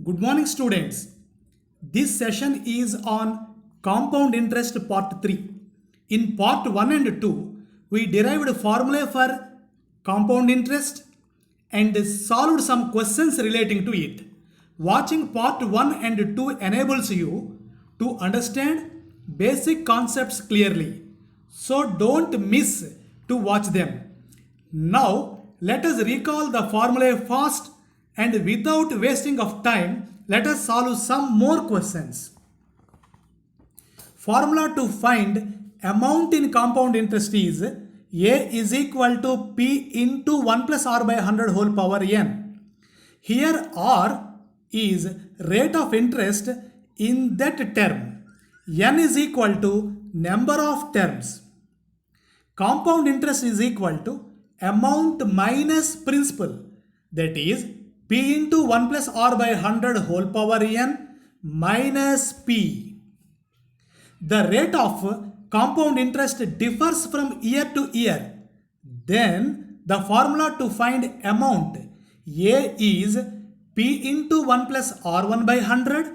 Good morning, students. This session is on compound interest part 3. In part 1 and 2, we derived formula for compound interest and solved some questions relating to it. Watching part 1 and 2 enables you to understand basic concepts clearly. So don't miss to watch them. Now, let us recall the formula fast and without wasting of time, let us solve some more questions. Formula to find amount in compound interest is A is equal to P into 1 plus R by 100 whole power n. Here R is rate of interest in that term. N is equal to number of terms. Compound interest is equal to amount minus principal, that is P into 1 plus R by 100 whole power n minus P. The rate of compound interest differs from year to year. Then the formula to find amount A is P into 1 plus R1 by 100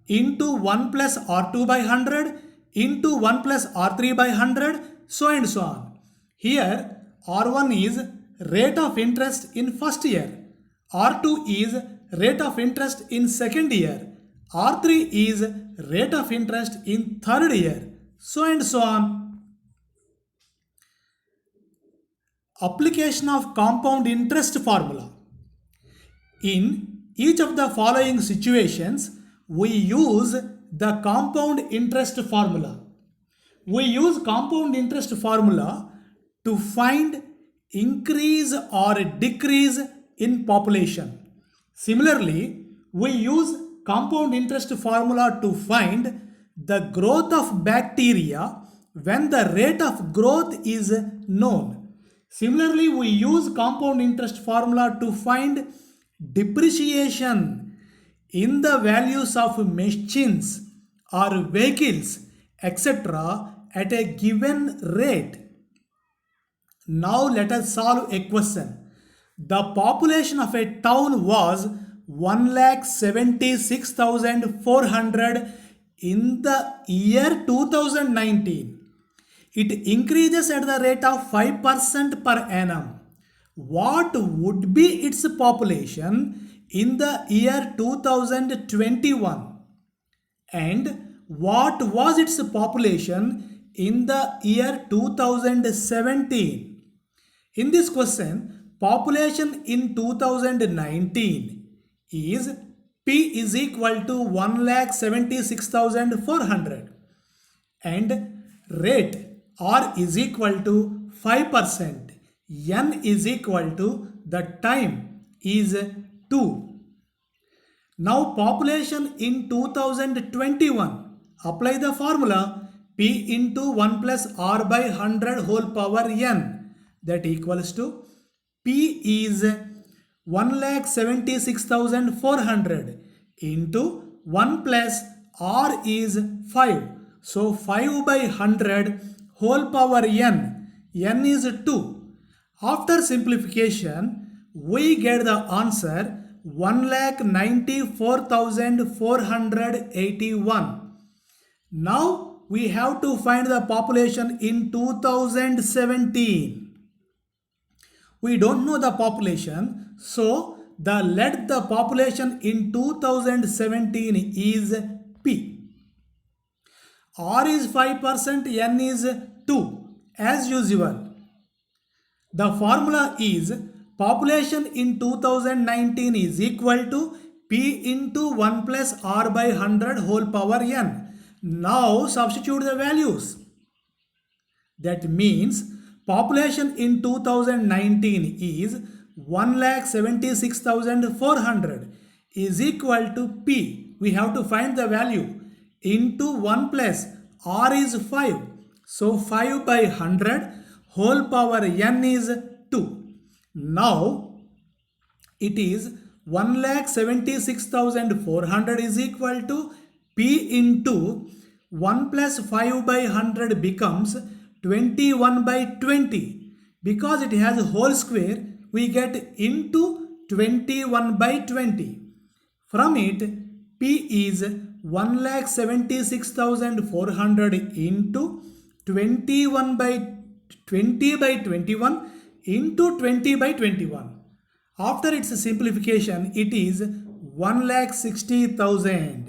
into 1 plus R2 by 100 into 1 plus R3 by 100, so and so on. Here R1 is rate of interest in first year, R2 is rate of interest in second year, R3 is rate of interest in third year, so and so on. Application of compound interest formula. In each of the following situations, we use the compound interest formula. We use compound interest formula to find increase or decrease in population. Similarly, we use compound interest formula to find the growth of bacteria when the rate of growth is known. Similarly, we use compound interest formula to find depreciation in the values of machines or vehicles, etc. at a given rate. Now let us solve a question. The population of a town was 1,76,400 in the year 2019. It increases at the rate of 5% per annum. What would be its population in the year 2021? And what was its population in the year 2017? In this question, population in 2019 is P is equal to 1,76,400 and rate R is equal to 5%. N is equal to the time is 2. Now population in 2021. Apply the formula P into 1 plus R by 100 whole power n. That equals to P is 1,76,400 into 1 plus R is 5. So 5 by 100 whole power n. N is 2. After simplification, we get the answer 1,94,481. Now we have to find the population in 2017. We don't know the population, so let the population in 2017 is P. R is 5%, N is 2 as usual. The formula is population in 2019 is equal to P into 1 plus R by 100 whole power n. Now substitute the values. That means population in 2019 is 1,76,400 is equal to P. We have to find the value into 1 plus R is 5. So 5 by 100 whole power n is 2. Now it is 1,76,400 is equal to P into 1 plus 5 by 100 becomes 21 by 20. Because it has a whole square, we get into 21 by 20. From it, P is 1,76,400 into 21 by 20 by 21 into 20 by 21. After its simplification, it is 1,60,000.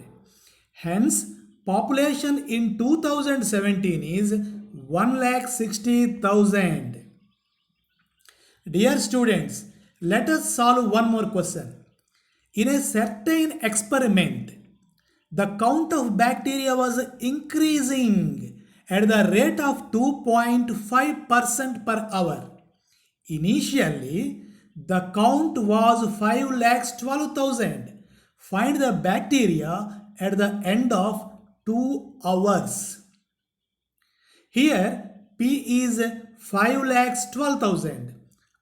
Hence, population in 2017 is 1,60,000. Dear students, let us solve one more question. In a certain experiment, the count of bacteria was increasing at the rate of 2.5% per hour. Initially, the count was 5,12,000. Find the bacteria at the end of 2 hours. Here, P is 5,12,000.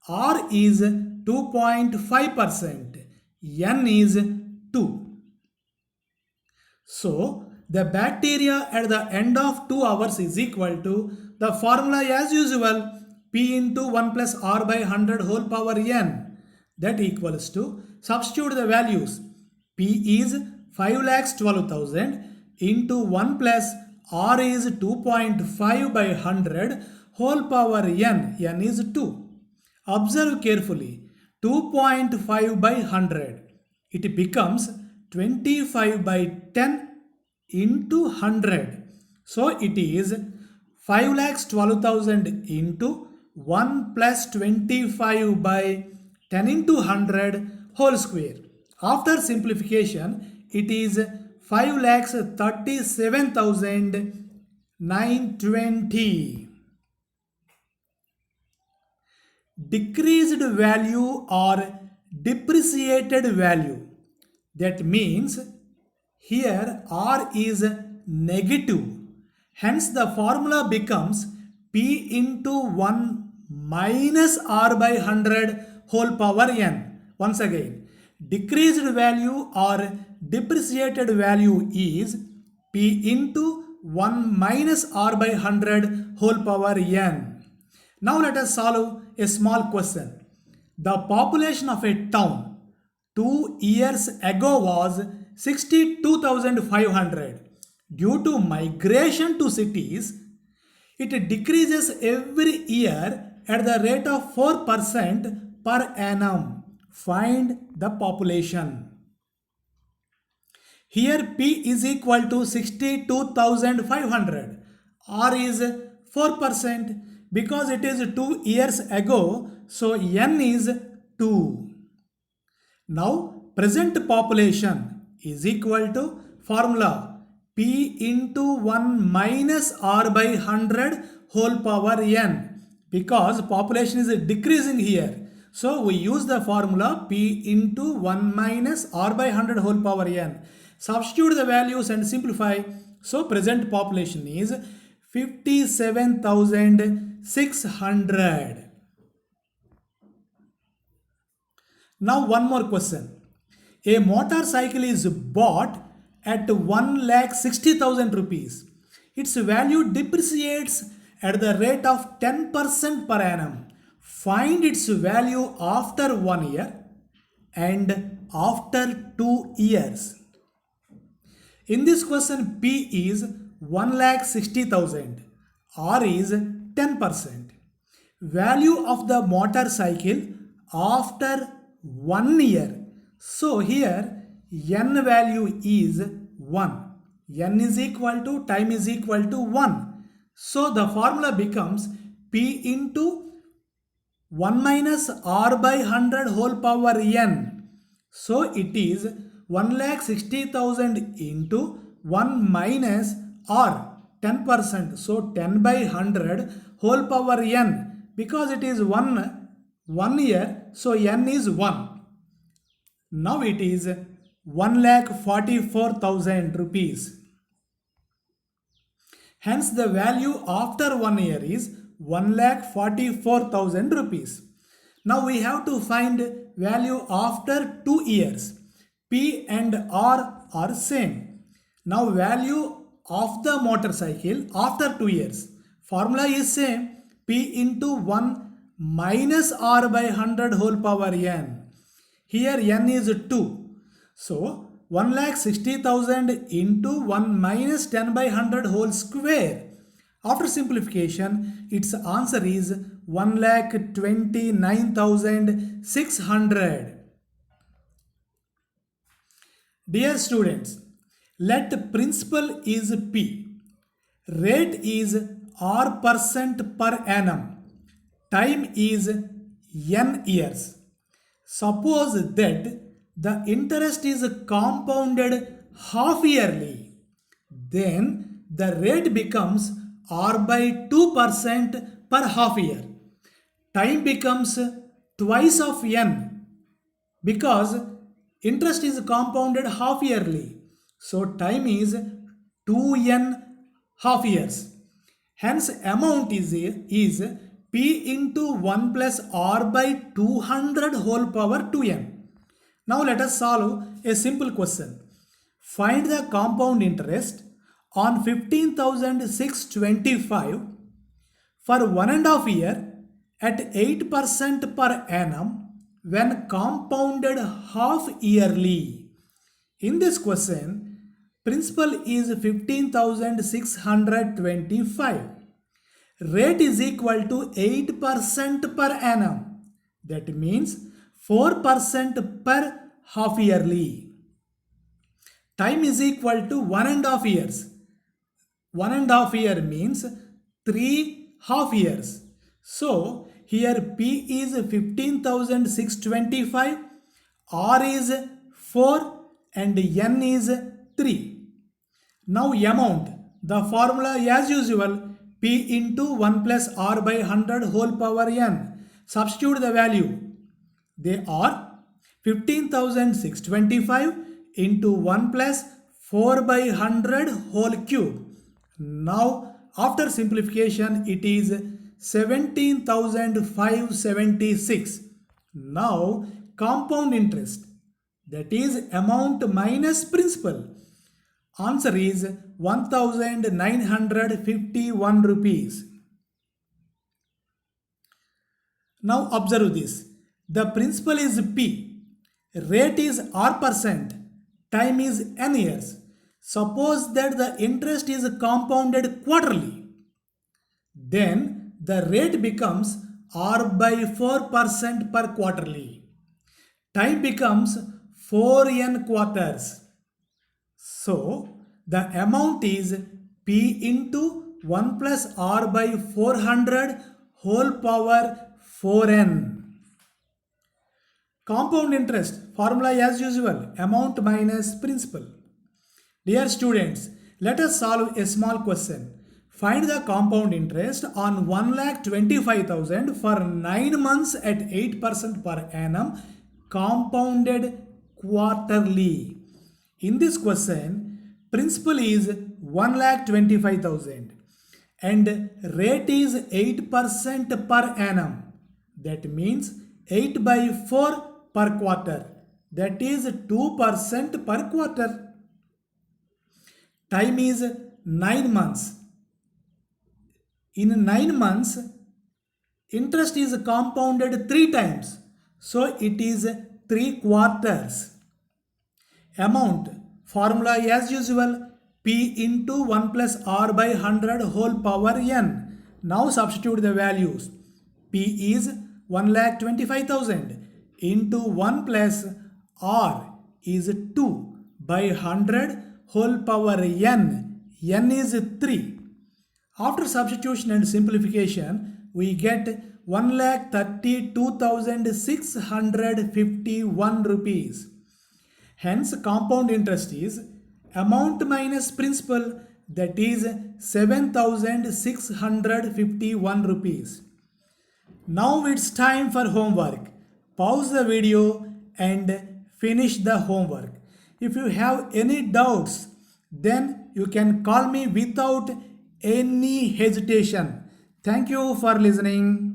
R is 2.5%. N is 2. So, the bacteria at the end of 2 hours is equal to the formula as usual, P into 1 plus R by 100 whole power N. That equals to, substitute the values. P is 5,12,000 into 1 plus R is 2.5 by 100 whole power N. N is 2. Observe carefully. 2.5 by 100. It becomes 25 by 10 into 100. So it is 5,12,000 into 1 plus 25 by 10 into 100 whole square. After simplification, it is 5,37,920. Decreased value or depreciated value. That means here R is negative. Hence the formula becomes P into 1 minus R by 100 whole power N. Once again, decreased value or depreciated value is P into 1 minus R by 100 whole power N. Now let us solve a small question. The population of a town 2 years ago was 62,500. Due to migration to cities, it decreases every year at the rate of 4% per annum. Find the population. Here P is equal to 62,500. R is 4%. Because it is 2 years ago, so N is 2. Now, present population is equal to formula P into 1 minus R by 100 whole power N. Because population is decreasing here. So, we use the formula P into 1 minus R by 100 whole power N. Substitute the values and simplify. So, present population is 57,600. Now one more question. A motorcycle is bought at 1,60,000 rupees. Its value depreciates at the rate of 10% per annum. Find its value after 1 year and after 2 years. In this question, P is 1,60,000. R is 10%. Value of the motorcycle after 1 year. So here N value is 1. N is equal to time is equal to 1. So the formula becomes P into 1 minus R by 100 whole power N. So it is 1,60,000 into 1 minus R, 10%. So 10 by 100 whole power N. Because it is 1 year, so N is 1. Now it is 1,44,000 rupees. Hence the value after 1 year is 1,44,000 rupees. Now we have to find value after 2 years. P and R are same. Now value of the motorcycle after 2 years. Formula is same. P into 1 minus R by 100 whole power N. Here N is 2. So 1,60,000 into 1 minus 10 by 100 whole square. After simplification, its answer is 1,29,600. Dear students, let principal is P, rate is R% per annum, time is N years. Suppose that the interest is compounded half yearly, then the rate becomes R by 2% per half year. Time becomes twice of N because interest is compounded half yearly. So time is 2N half years. Hence amount is P into 1 plus R by 200 whole power 2N. Now let us solve a simple question. Find the compound interest on 15,625 for 1.5 year at 8% per annum when compounded half yearly. In this question, principal is 15,625. Rate is equal to 8% per annum. That means 4% per half yearly. Time is equal to 1.5 years. 1.5 year means 3 half years. So here P is 15,625, R is 4 and N is 3. Now amount, the formula as usual, P into 1 plus R by 100 whole power N. Substitute the value. They are 15,625 into 1 plus 4 by 100 whole cube. Now after simplification it is 17,576. Now compound interest, that is amount minus principal. Answer is 1,951 rupees. Now observe this. The principal is P, rate is R%, time is N years. Suppose that the interest is compounded quarterly. Then the rate becomes R by 4% per quarterly. Time becomes 4N quarters. So the amount is P into 1 plus R by 400 whole power 4N. Compound interest, formula as usual, amount minus principal. Dear students, let us solve a small question. Find the compound interest on 1,25,000 for 9 months at 8% per annum, compounded quarterly. In this question, principal is 1,25,000 and rate is 8% per annum. That means 8 by 4 per quarter. That is 2% per quarter. Time is 9 months. In 9 months, interest is compounded 3 times. So it is 3 quarters. Amount, formula as usual, P into 1 plus R by 100 whole power N. Now substitute the values. P is 1,25,000 into 1 plus R is 2 by 100 whole power N. N is 3. After substitution and simplification, we get 1,32,651 rupees. Hence compound interest is amount minus principal, that is 7,651 rupees. Now it's time for homework. Pause the video and finish the homework. If you have any doubts, then you can call me without any hesitation. Thank you for listening.